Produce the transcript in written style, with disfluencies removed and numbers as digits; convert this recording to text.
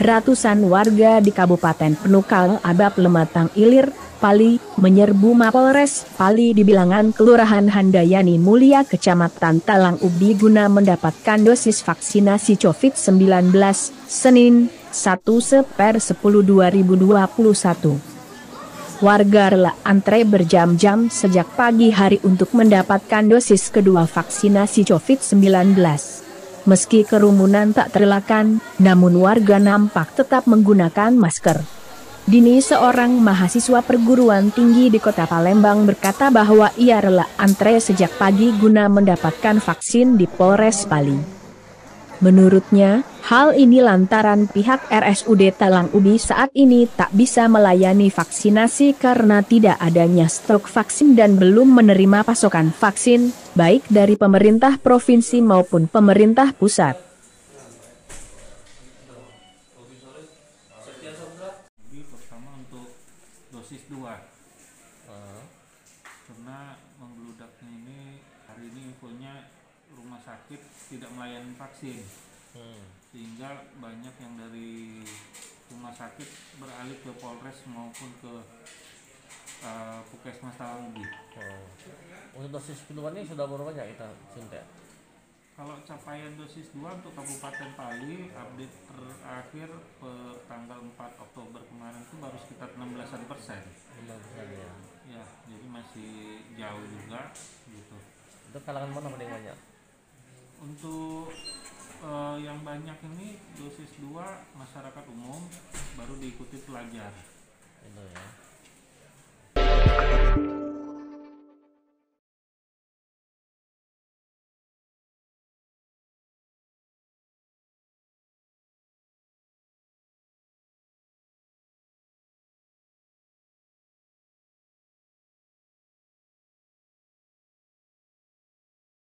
ratusan warga di Kabupaten Penukal Abab Lematang Ilir, Pali, menyerbu Mapolres Pali di bilangan Kelurahan Handayani Mulia Kecamatan Talang Ubi guna mendapatkan dosis vaksinasi COVID-19, Senin, 1/10/2021. Warga rela antre berjam-jam sejak pagi hari untuk mendapatkan dosis kedua vaksinasi COVID-19. Meski kerumunan tak terelakkan, namun warga nampak tetap menggunakan masker. Dini, seorang mahasiswa perguruan tinggi di kota Palembang, berkata bahwa ia rela antre sejak pagi guna mendapatkan vaksin di Polres Pali. Menurutnya, hal ini lantaran pihak RSUD Talang Ubi saat ini tak bisa melayani vaksinasi karena tidak adanya stok vaksin dan belum menerima pasokan vaksin, baik dari pemerintah provinsi maupun pemerintah pusat. Pertama untuk dosis 2, karena membludaknya ini hari ini infonya rumah sakit tidak melayani vaksin, sehingga banyak yang dari rumah sakit beralih ke Polres maupun ke Puskesmas Talang Ubi. Untuk dosis kedua ini sudah berapa banyak kita suntik? Kalau capaian dosis 2 untuk Kabupaten Pali, update terakhir per tanggal 4 Oktober kemarin itu baru sekitar 16%. 16% ya. Ya, jadi masih jauh juga gitu. Itu kalangan mana paling banyak? Untuk yang banyak ini dosis 2 masyarakat umum, baru diikuti pelajar. Itu ya.